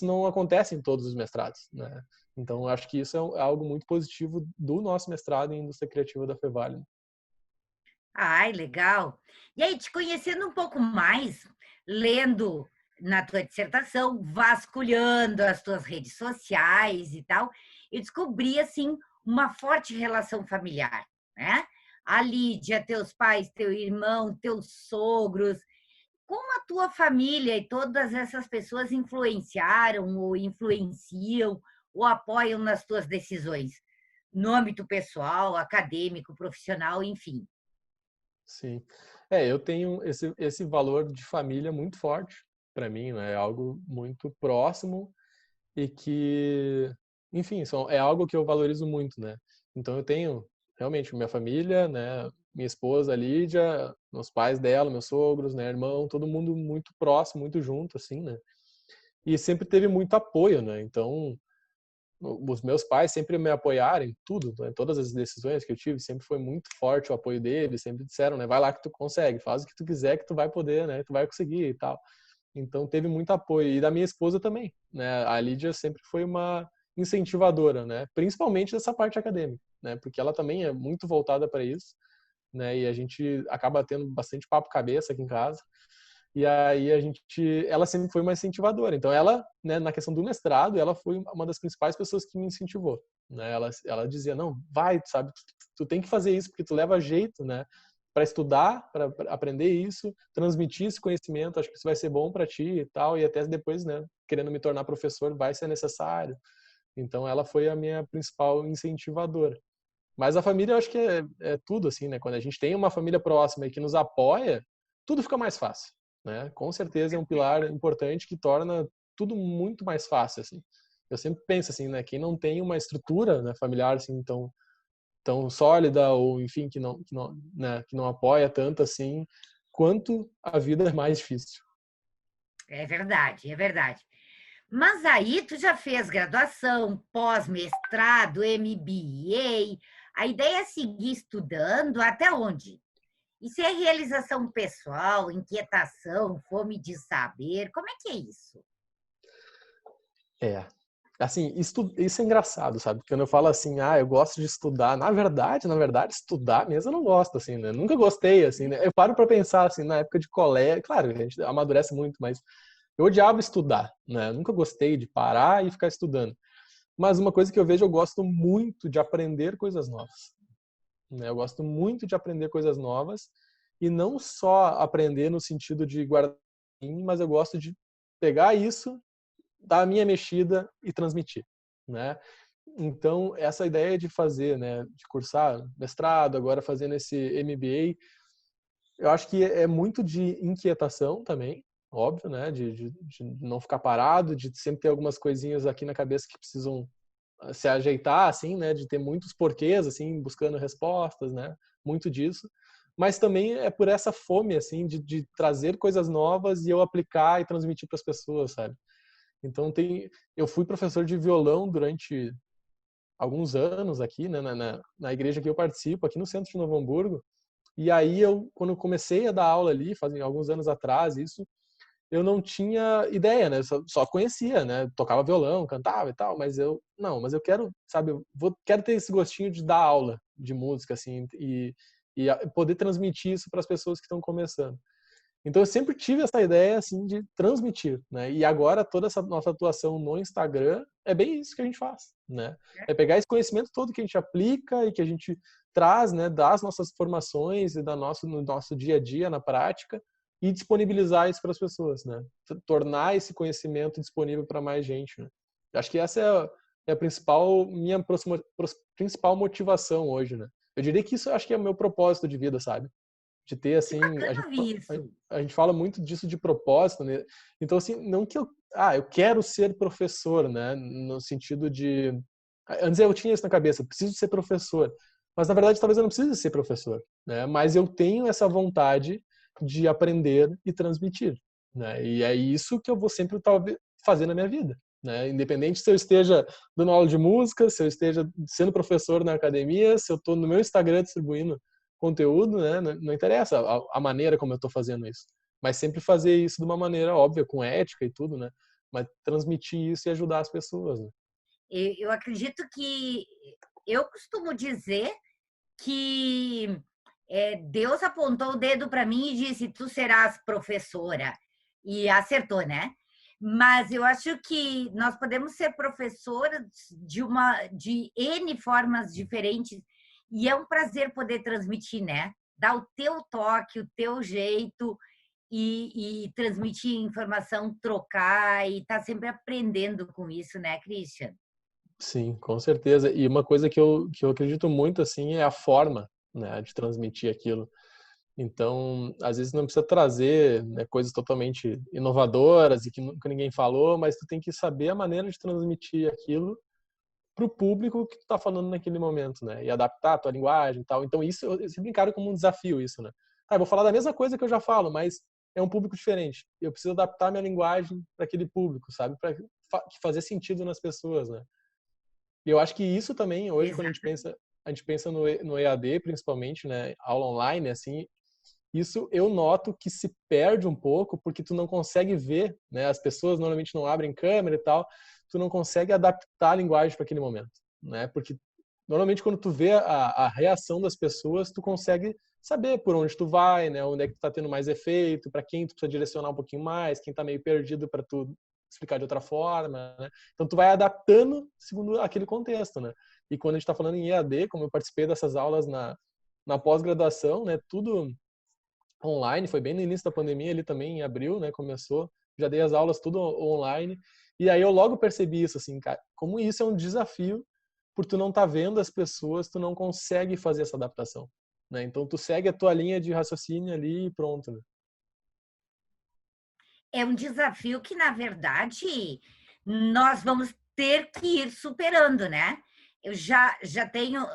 não acontece em todos os mestrados, né? Então, acho que isso é algo muito positivo do nosso mestrado em indústria criativa da Fevale. Ai, legal. E aí, te conhecendo um pouco mais, lendo na tua dissertação, vasculhando as tuas redes sociais e tal, eu descobri, assim, uma forte relação familiar, né? A Lídia, teus pais, teu irmão, teus sogros. Como a tua família e todas essas pessoas influenciaram ou influenciam ou apoiam nas tuas decisões? No âmbito pessoal, acadêmico, profissional, enfim. Sim. Eu tenho esse valor de família muito forte para mim, né? É algo muito próximo e que, enfim, é algo que eu valorizo muito, né? Então eu tenho realmente minha família, né? Minha esposa, a Lídia, meus pais dela, meus sogros, né? Irmão, todo mundo muito próximo, muito junto, assim, né? E sempre teve muito apoio, né? Então, os meus pais sempre me apoiaram em tudo, né? Todas as decisões que eu tive, sempre foi muito forte o apoio deles, sempre disseram, né, vai lá que tu consegue, faz o que tu quiser que tu vai poder, né, tu vai conseguir e tal. Então teve muito apoio e da minha esposa também, né? A Lídia sempre foi uma incentivadora, né? Principalmente dessa parte acadêmica, né? Porque ela também é muito voltada para isso, né? E a gente acaba tendo bastante papo cabeça aqui em casa. E aí ela sempre foi uma incentivadora. Então ela, né, na questão do mestrado, ela foi uma das principais pessoas que me incentivou, né? Ela dizia, não, vai, sabe, tu tem que fazer isso porque tu leva jeito, né? Para estudar, para aprender isso, transmitir esse conhecimento, acho que isso vai ser bom para ti e tal, e até depois, né, querendo me tornar professor, vai ser necessário. Então ela foi a minha principal incentivadora. Mas a família, eu acho que é tudo assim, né? Quando a gente tem uma família próxima e que nos apoia, tudo fica mais fácil, né? Com certeza é um pilar importante que torna tudo muito mais fácil, assim. Eu sempre penso assim, né? Quem não tem uma estrutura, né, familiar assim tão sólida ou enfim que não apoia tanto assim, quanto a vida é mais difícil. É verdade, é verdade. Mas aí tu já fez graduação, pós-mestrado, MBA. A ideia é seguir estudando até onde? Isso é realização pessoal, inquietação, fome de saber? Como é que é isso? É. Assim, isso é engraçado, sabe? Quando eu falo assim, eu gosto de estudar, na verdade, estudar mesmo eu não gosto, assim, né? Nunca gostei, assim, né? Eu paro pra pensar, assim, na época de colégio, claro, a gente amadurece muito, mas eu odiava estudar, né? Eu nunca gostei de parar e ficar estudando. Mas uma coisa que eu vejo, eu gosto muito de aprender coisas novas, né? Eu gosto muito de aprender coisas novas e não só aprender no sentido de guardar, mas eu gosto de pegar isso, dar a minha mexida e transmitir, né? Então, essa ideia de fazer, né, de cursar mestrado, agora fazendo esse MBA, eu acho que é muito de inquietação também, óbvio, né, de não ficar parado, de sempre ter algumas coisinhas aqui na cabeça que precisam se ajeitar, assim, né, de ter muitos porquês, assim, buscando respostas, né, muito disso. Mas também é por essa fome, assim, de trazer coisas novas e eu aplicar e transmitir para as pessoas, sabe? Então eu fui professor de violão durante alguns anos aqui, né, na igreja que eu participo, aqui no centro de Novo Hamburgo. E aí quando eu comecei a dar aula ali, fazem alguns anos atrás, isso, eu não tinha ideia, né? Só conhecia, né? Tocava violão, cantava e tal, mas eu quero, sabe, quero ter esse gostinho de dar aula de música, assim, e poder transmitir isso para as pessoas que estão começando. Então eu sempre tive essa ideia assim de transmitir, né? E agora toda essa nossa atuação no Instagram é bem isso que a gente faz, né? É pegar esse conhecimento todo que a gente aplica e que a gente traz, né, das nossas formações e no nosso dia a dia na prática e disponibilizar isso para as pessoas, né? Tornar esse conhecimento disponível para mais gente, né? Acho que essa é a principal motivação hoje, né? Eu diria que isso acho que é o meu propósito de vida, sabe? De ter Que assim, bacana ouvir isso. a gente fala muito disso de propósito, né? Então assim, não que eu quero ser professor, né, no sentido de antes eu tinha isso na cabeça, eu preciso ser professor. Mas na verdade talvez eu não precise ser professor, né? Mas eu tenho essa vontade de aprender e transmitir, né? E é isso que eu vou sempre talvez fazer na minha vida, né? Independente se eu esteja dando aula de música, se eu esteja sendo professor na academia, se eu estou no meu Instagram distribuindo conteúdo, né? Não interessa a maneira como eu estou fazendo isso, mas sempre fazer isso de uma maneira óbvia, com ética e tudo, né? Mas transmitir isso e ajudar as pessoas, né? Eu acredito que eu costumo dizer que Deus apontou o dedo para mim e disse: Tu serás professora. E acertou, né? Mas eu acho que nós podemos ser professoras de N formas diferentes e é um prazer poder transmitir, né? Dar o teu toque, o teu jeito e transmitir informação, trocar e estar tá sempre aprendendo com isso, né, Christian? Sim, com certeza. E uma coisa que eu acredito muito assim é a forma, né, de transmitir aquilo. Então, às vezes não precisa trazer, né, coisas totalmente inovadoras e que nunca ninguém falou, mas tu tem que saber a maneira de transmitir aquilo para o público que tu tá falando naquele momento, né? E adaptar a tua linguagem e tal. Então, isso eu sempre encaro como um desafio, isso, né? Eu vou falar da mesma coisa que eu já falo, mas é um público diferente. Eu preciso adaptar minha linguagem para aquele público, sabe? Para fazer sentido nas pessoas, né? E eu acho que isso também, hoje, quando Exato. a gente pensa no EAD, principalmente, né? Aula online, assim, isso eu noto que se perde um pouco porque tu não consegue ver, né? As pessoas normalmente não abrem câmera e tal. tu não consegue adaptar a linguagem para aquele momento, né? Porque normalmente quando tu vê a reação das pessoas, tu consegue saber por onde tu vai, né? Onde é que tu tá tendo mais efeito, para quem tu precisa direcionar um pouquinho mais, quem tá meio perdido para tu explicar de outra forma, né? Então tu vai adaptando segundo aquele contexto, né? E quando a gente está falando em EAD, como eu participei dessas aulas na pós-graduação, né? Tudo online, foi bem no início da pandemia, ali também em abril, né? Começou, já dei as aulas tudo online. E aí eu logo percebi isso, assim, cara, como isso é um desafio, por tu não tá vendo as pessoas, tu não consegue fazer essa adaptação, né? Então tu segue a tua linha de raciocínio ali e pronto, né? É um desafio que, na verdade, nós vamos ter que ir superando, né? Eu já tenho,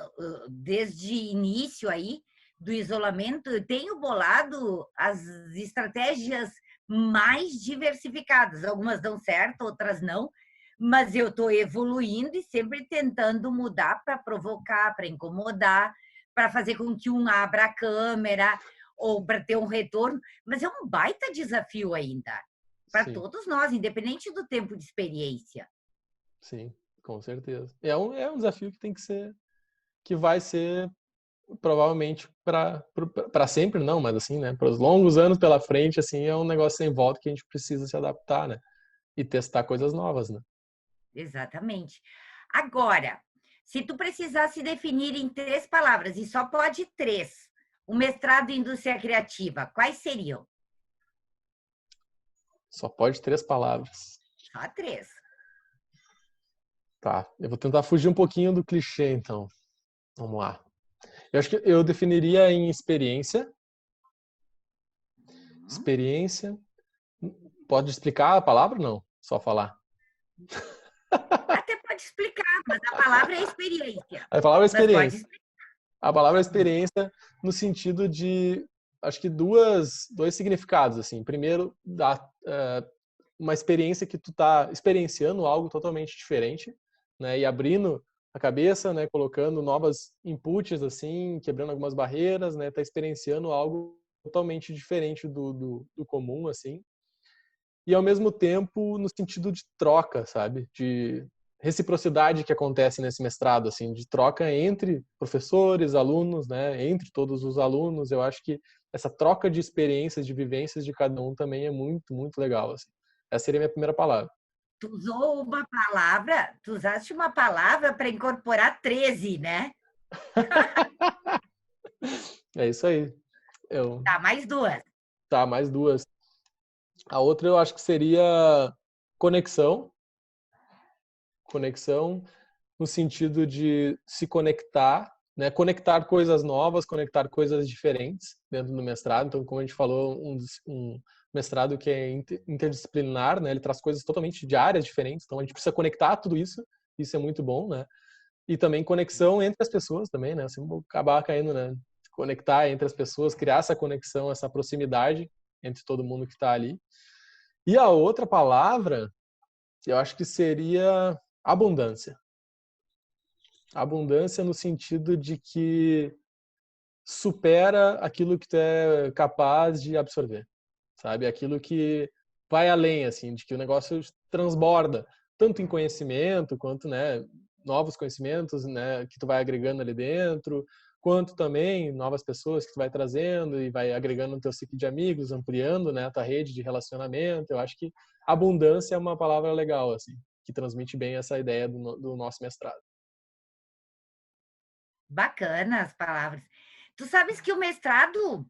desde início aí do isolamento, eu tenho bolado as estratégias mais diversificadas. Algumas dão certo, outras não, mas eu estou evoluindo e sempre tentando mudar para provocar, para incomodar, para fazer com que um abra a câmera ou para ter um retorno, mas é um baita desafio ainda para Sim, todos nós, independente do tempo de experiência. sim, com certeza. É um desafio que tem que ser, que vai ser provavelmente para sempre não, mas assim, né, para os longos anos pela frente, assim, é um negócio sem volta que a gente precisa se adaptar, né, e testar coisas novas, né. Exatamente. Agora, se tu precisasse definir em 3 palavras, e só pode 3, o mestrado em indústria criativa, quais seriam? Só pode 3 palavras. Só 3. Tá, eu vou tentar fugir um pouquinho do clichê, então. Vamos lá. Eu acho que eu definiria em experiência. Experiência. Pode explicar a palavra ou não? Só falar. Até pode explicar, mas a palavra é experiência. A palavra é Mas pode experiência. explicar. A palavra é experiência no sentido de, acho que dois significados, assim. Primeiro, uma experiência que tu tá experienciando algo totalmente diferente, né? E abrindo a cabeça, né? Colocando novas inputs, assim, quebrando algumas barreiras, né? Tá experienciando algo totalmente diferente do comum, assim. E ao mesmo tempo no sentido de troca, sabe? De reciprocidade que acontece nesse mestrado, assim, de troca entre professores, alunos, né? Entre todos os alunos. Eu acho que essa troca de experiências, de vivências de cada um também é muito, muito legal, assim. Essa seria a minha primeira palavra. Tu usaste uma palavra para incorporar 13, né? É isso aí. Eu, Tá, mais 2. tá, mais duas. A outra eu acho que seria conexão. Conexão no sentido de se conectar, né? Conectar coisas novas, conectar coisas diferentes dentro do mestrado. Então, como a gente falou, um mestrado que é interdisciplinar, né? Ele traz coisas totalmente de áreas diferentes. Então, a gente precisa conectar tudo isso. Isso é muito bom, né? E também conexão entre as pessoas também, né? Assim, vou acabar caindo, né? Conectar entre as pessoas, criar essa conexão, essa proximidade entre todo mundo que está ali. E a outra palavra, eu acho que seria abundância. Abundância no sentido de que supera aquilo que tu é capaz de absorver, sabe? Aquilo que vai além, assim, de que o negócio transborda, tanto em conhecimento, quanto, né, novos conhecimentos, né, que tu vai agregando ali dentro, quanto também novas pessoas que tu vai trazendo e vai agregando no teu ciclo de amigos, ampliando, né, a tua rede de relacionamento. Eu acho que abundância é uma palavra legal, assim, que transmite bem essa ideia do nosso mestrado. Bacana as palavras. Tu sabes que o mestrado,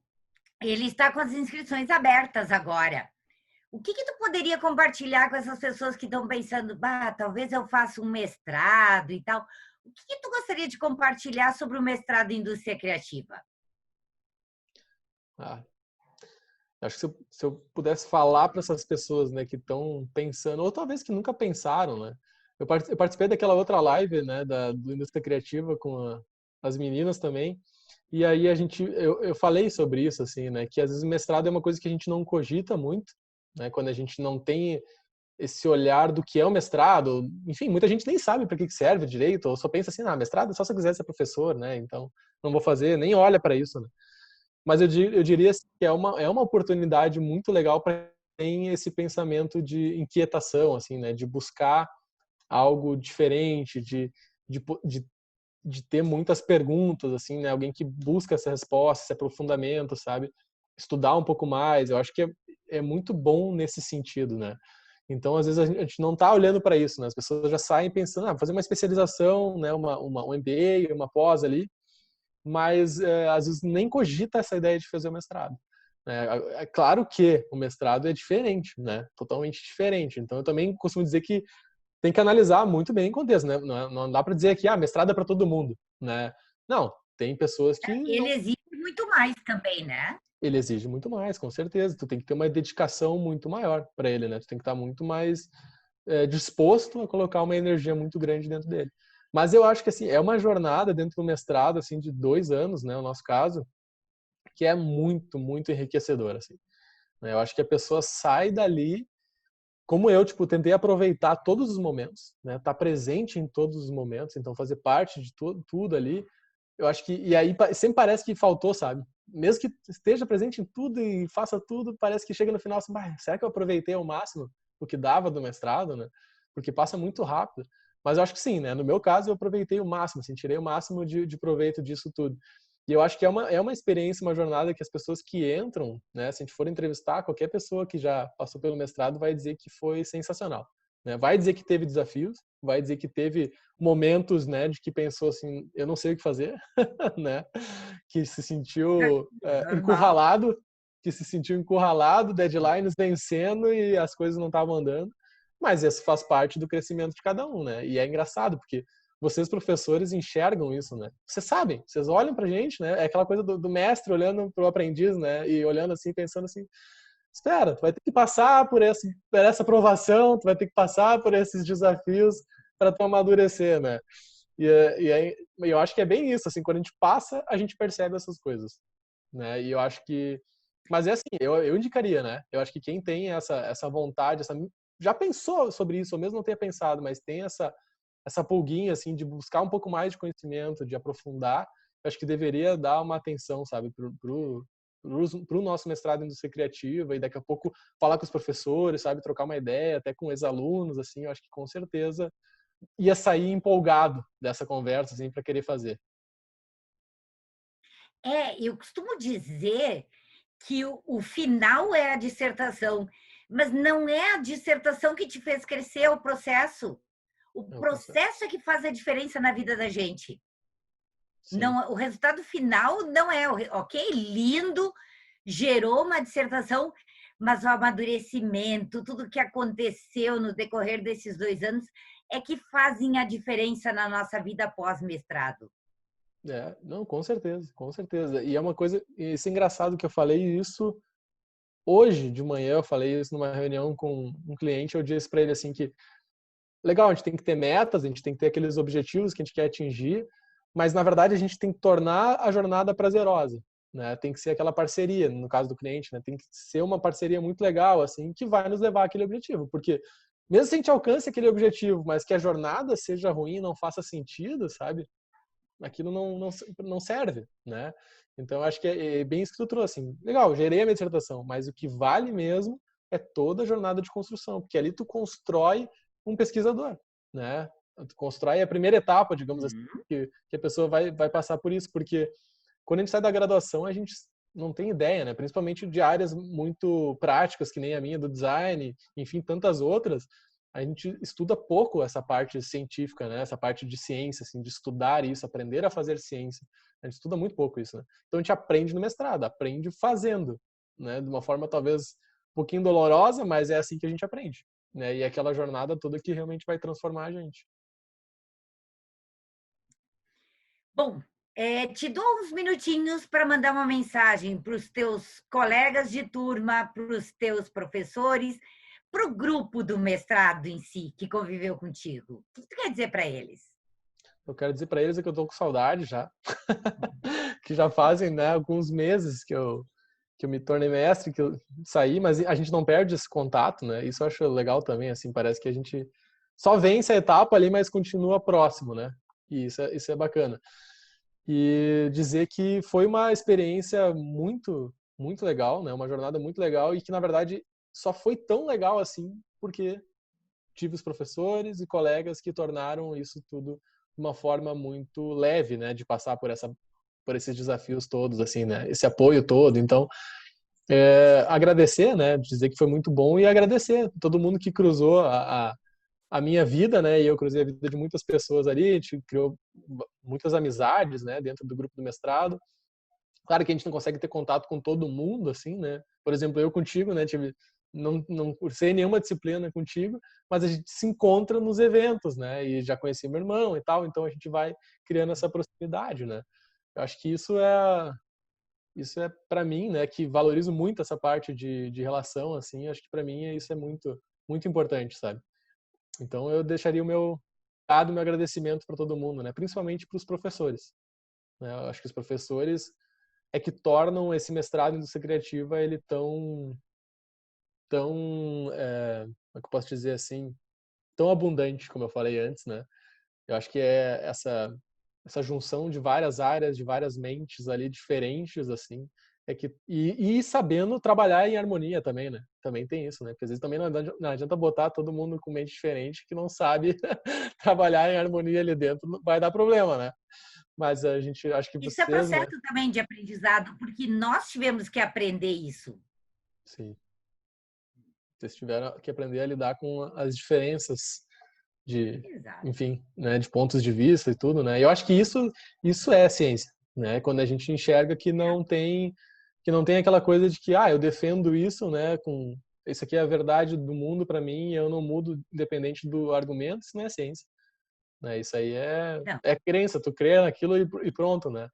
ele está com as inscrições abertas agora. O que tu poderia compartilhar com essas pessoas que estão pensando, bah, talvez eu faça um mestrado e tal? O que tu gostaria de compartilhar sobre o mestrado em indústria criativa? Ah, acho que se eu pudesse falar para essas pessoas, né, que estão pensando, ou talvez que nunca pensaram, né? Eu participei daquela outra live, né, do Indústria Criativa com as meninas também. E aí eu falei sobre isso, assim, né, que às vezes o mestrado é uma coisa que a gente não cogita muito, né, quando a gente não tem esse olhar do que é o mestrado. Enfim, muita gente nem sabe para que serve direito, ou só pensa assim, ah, mestrado é só se eu quiser ser professor, né? Então não vou fazer, nem olha para isso, né? Mas eu diria assim, que é uma oportunidade muito legal para quem tem esse pensamento de inquietação, assim, né? De buscar algo diferente, de, de ter muitas perguntas, assim, né? Alguém que busca essa resposta, esse aprofundamento, sabe? Estudar um pouco mais, eu acho que é muito bom nesse sentido, né? Então, às vezes, a gente não está olhando para isso, né? As pessoas já saem pensando, fazer uma especialização, né? Um MBA, uma pós ali, mas às vezes nem cogita essa ideia de fazer o mestrado. É claro que o mestrado é diferente, né? Totalmente diferente. Então, eu também costumo dizer que tem que analisar muito bem o contexto, né? Não dá para dizer que mestrado é para todo mundo, né? Não, tem pessoas que Ele não. exige muito mais também, né? Ele exige muito mais, com certeza. Tu tem que ter uma dedicação muito maior para ele, né? Tu tem que estar muito mais disposto a colocar uma energia muito grande dentro dele. Mas eu acho que assim é uma jornada dentro do mestrado assim de 2 anos, né? No nosso caso, que é muito, muito enriquecedora, assim. Eu acho que a pessoa sai dali como eu, tipo, tentei aproveitar todos os momentos, né? Tá presente em todos os momentos, então fazer parte de tudo ali. Eu acho que e aí sempre parece que faltou, sabe? Mesmo que esteja presente em tudo e faça tudo, parece que chega no final assim, será que eu aproveitei ao máximo o que dava do mestrado, né? Porque passa muito rápido. Mas eu acho que sim, né? No meu caso, eu aproveitei o máximo, assim, tirei o máximo de proveito disso tudo. E eu acho que é uma experiência, uma jornada que as pessoas que entram, né, se a gente for entrevistar, qualquer pessoa que já passou pelo mestrado vai dizer que foi sensacional. Né? Vai dizer que teve desafios, vai dizer que teve momentos, né, de que pensou assim, eu não sei o que fazer, né? Que se sentiu Normal. encurralado, deadlines vencendo e as coisas não estavam andando. Mas isso faz parte do crescimento de cada um, né? E é engraçado, porque vocês, professores, enxergam isso, né? Vocês sabem, vocês olham pra gente, né? É aquela coisa do mestre olhando pro aprendiz, né? E olhando assim, pensando assim, espera, tu vai ter que passar por essa aprovação, tu vai ter que passar por esses desafios para tu amadurecer, né? E aí, eu acho que é bem isso, assim, quando a gente passa, a gente percebe essas coisas, né? E eu acho que... Mas é assim, eu indicaria, né? Eu acho que quem tem essa vontade, já pensou sobre isso, ou mesmo não tenha pensado, mas tem essa pulguinha, assim, de buscar um pouco mais de conhecimento, de aprofundar, eu acho que deveria dar uma atenção, sabe, pro nosso mestrado em indústria criativa e daqui a pouco falar com os professores, sabe, trocar uma ideia, até com ex-alunos, assim, eu acho que com certeza ia sair empolgado dessa conversa, assim, para querer fazer. Eu costumo dizer que o final é a dissertação, mas não é a dissertação que te fez crescer, é o processo. O É o processo. processo é que faz a diferença na vida da gente. Sim. Não, o resultado final não é, ok, lindo, gerou uma dissertação, mas o amadurecimento, tudo que aconteceu no decorrer desses 2 anos é que fazem a diferença na nossa vida pós-mestrado. Não, com certeza, com certeza. E é uma coisa, isso é engraçado que eu falei isso hoje de manhã, eu falei isso numa reunião com um cliente, eu disse para ele assim que legal, a gente tem que ter metas, a gente tem que ter aqueles objetivos que a gente quer atingir, mas na verdade a gente tem que tornar a jornada prazerosa, né? Tem que ser aquela parceria, no caso do cliente, né? Tem que ser uma parceria muito legal, assim, que vai nos levar àquele objetivo, porque mesmo se a gente alcance aquele objetivo, mas que a jornada seja ruim, não faça sentido, sabe? Aquilo não serve, né? Então, acho que é bem isso que tu trouxe, assim. Legal, gerei a minha dissertação, mas o que vale mesmo é toda a jornada de construção, porque ali tu constrói um pesquisador, né? Tu constrói a primeira etapa, digamos assim, que a pessoa vai passar por isso, porque quando a gente sai da graduação, a gente não tem ideia, né? Principalmente de áreas muito práticas, que nem a minha do design, enfim, tantas outras, a gente estuda pouco essa parte científica, né? Essa parte de ciência, assim, de estudar isso, aprender a fazer ciência. A gente estuda muito pouco isso, né? Então a gente aprende no mestrado, aprende fazendo, né? De uma forma talvez um pouquinho dolorosa, mas é assim que a gente aprende, né? E é aquela jornada toda que realmente vai transformar a gente. Bom, te dou uns minutinhos para mandar uma mensagem para os teus colegas de turma, para os teus professores, para o grupo do mestrado em si, que conviveu contigo. O que tu quer dizer para eles? Eu quero dizer para eles que eu tô com saudade já, que já fazem, né, alguns meses que eu me tornei mestre, que eu saí, mas a gente não perde esse contato, né? Isso eu acho legal também, assim, parece que a gente só vence a etapa ali, mas continua próximo, né? E isso é bacana. E dizer que foi uma experiência muito, muito legal, né? Uma jornada muito legal e que, na verdade, só foi tão legal assim porque tive os professores e colegas que tornaram isso tudo de uma forma muito leve, né, de passar por esses desafios todos, assim, né, esse apoio todo. Então, agradecer, né, dizer que foi muito bom e agradecer todo mundo que cruzou a minha vida, né, e eu cruzei a vida de muitas pessoas ali, a gente criou muitas amizades, né, dentro do grupo do mestrado. Claro que a gente não consegue ter contato com todo mundo, assim, né? Por exemplo, eu contigo, né? Não cursei nenhuma disciplina contigo, mas a gente se encontra nos eventos, né? E já conheci meu irmão e tal, então a gente vai criando essa proximidade, né? Eu acho que isso é para mim, né? Que valorizo muito essa parte de relação, assim. Acho que para mim isso é muito, muito importante, sabe? Então eu deixaria o meu agradecimento para todo mundo, né? Principalmente para os professores, né? Eu acho que os professores é que tornam esse mestrado em indústria criativa ele tão como é que eu posso dizer assim, tão abundante, como eu falei antes, né? Eu acho que é essa junção de várias áreas, de várias mentes ali diferentes, assim, e sabendo trabalhar em harmonia também, né? Também tem isso, né? Porque às vezes também não adianta botar todo mundo com mente diferente que não sabe trabalhar em harmonia ali dentro, vai dar problema, né? Mas a gente, acho que Isso é vocês, né? processo também de aprendizado, porque nós tivemos que aprender isso. Sim. Vocês tiveram que aprender a lidar com as diferenças de, Exato. enfim, né, de pontos de vista e tudo, né? E eu acho que isso é ciência, né? Quando a gente enxerga que não tem aquela coisa de que eu defendo isso, né, com isso aqui é a verdade do mundo para mim, e eu não mudo independente do argumento, isso não é ciência, né? Isso aí Não. é crença, tu crê naquilo e pronto, né?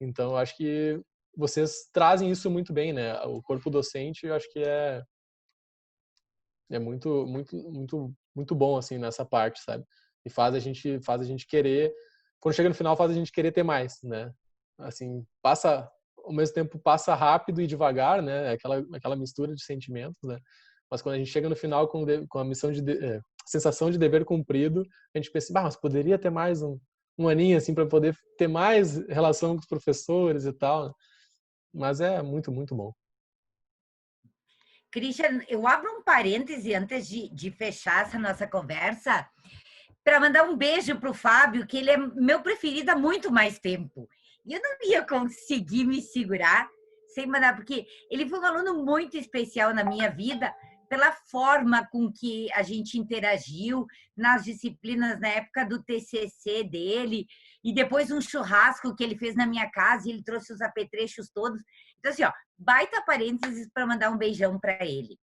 Então, eu acho que vocês trazem isso muito bem, né? O corpo docente, eu acho que é muito, muito, muito, muito bom, assim, nessa parte, sabe? E faz a gente querer, quando chega no final, faz a gente querer ter mais, né? Assim, ao mesmo tempo passa rápido e devagar, né? Aquela mistura de sentimentos, né? Mas quando a gente chega no final com a missão sensação de dever cumprido, a gente pensa, mas poderia ter mais um aninho, assim, para poder ter mais relação com os professores e tal, né? Mas é muito, muito bom. Christian, eu abro um parêntese antes de fechar essa nossa conversa para mandar um beijo para o Fábio, que ele é meu preferido há muito mais tempo. E eu não ia conseguir me segurar sem mandar, porque ele foi um aluno muito especial na minha vida, pela forma com que a gente interagiu nas disciplinas na época do TCC dele, e depois um churrasco que ele fez na minha casa, e ele trouxe os apetrechos todos. Então, assim, ó, baita parênteses para mandar um beijão para ele.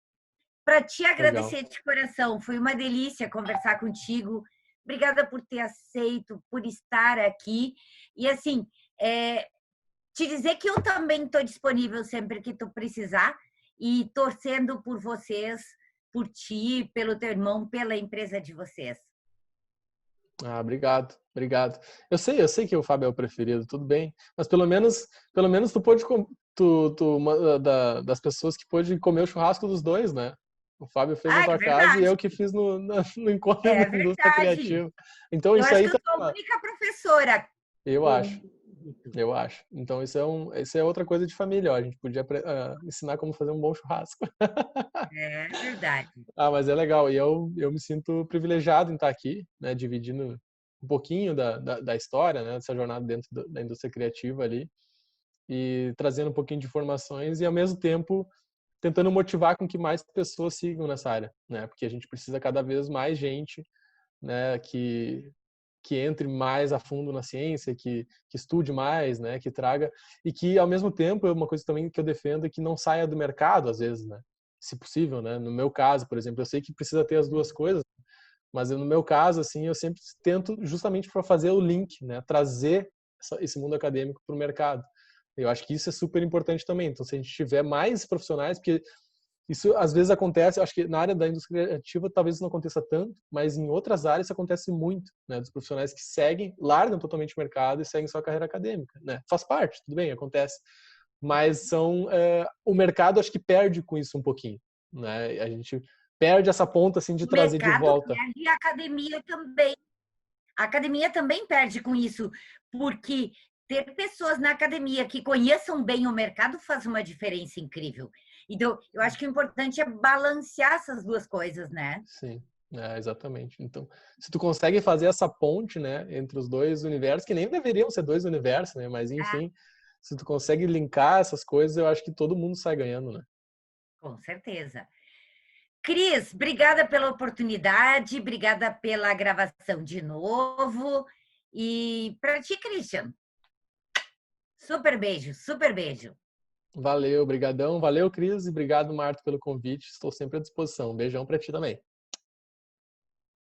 Para te Legal. agradecer de coração, foi uma delícia conversar contigo. Obrigada por ter aceito, por estar aqui. E assim, te dizer que eu também estou disponível sempre que tu precisar e torcendo por vocês, por ti, pelo teu irmão, pela empresa de vocês. Obrigado, obrigado. Eu sei que o Fábio é o preferido, tudo bem, mas pelo menos tu pôde das pessoas que pôde comer o churrasco dos dois, né? O Fábio fez na Ah, é tua casa e verdade. eu que fiz no encontro É da indústria verdade. criativa. Então Eu isso acho aí que eu tá, sou a única professora. eu acho. Eu acho. Então isso é outra coisa de família, ó. A gente podia ensinar como fazer um bom churrasco. É verdade. Mas é legal. E eu me sinto privilegiado em estar aqui, né, dividindo um pouquinho da história, né, dessa jornada dentro da indústria criativa ali e trazendo um pouquinho de informações e, ao mesmo tempo, tentando motivar com que mais pessoas sigam nessa área, né, porque a gente precisa cada vez mais gente, né, que entre mais a fundo na ciência, que estude mais, né, que traga e que, ao mesmo tempo, é uma coisa também que eu defendo é que não saia do mercado, às vezes, né, se possível, né? No meu caso, por exemplo, eu sei que precisa ter as duas coisas, mas no meu caso, assim, eu sempre tento justamente para fazer o link, né? Trazer esse mundo acadêmico para o mercado. Eu acho que isso é super importante também. Então, se a gente tiver mais profissionais, porque isso às vezes acontece, eu acho que na área da indústria criativa talvez isso não aconteça tanto, mas em outras áreas isso acontece muito, né? Dos profissionais que largam totalmente o mercado e seguem sua carreira acadêmica, né? Faz parte, tudo bem, acontece. Mas o mercado acho que perde com isso um pouquinho, né? A gente perde essa ponta assim de O trazer de mercado volta. perde e a academia também. A academia também perde com isso, porque ter pessoas na academia que conheçam bem o mercado faz uma diferença incrível. Então, eu acho que o importante é balancear essas duas coisas, né? Sim. É, exatamente. Então, se tu consegue fazer essa ponte, né, entre os dois universos, que nem deveriam ser dois universos, né, mas Ah, enfim, se tu consegue linkar essas coisas, eu acho que todo mundo sai ganhando, né? com certeza. Cris, obrigada pela oportunidade, obrigada pela gravação de novo. E para ti, Christian, super beijo, super beijo. Valeu, brigadão. Valeu, Cris, e obrigado, Marta, pelo convite. Estou sempre à disposição. Um beijão pra ti também.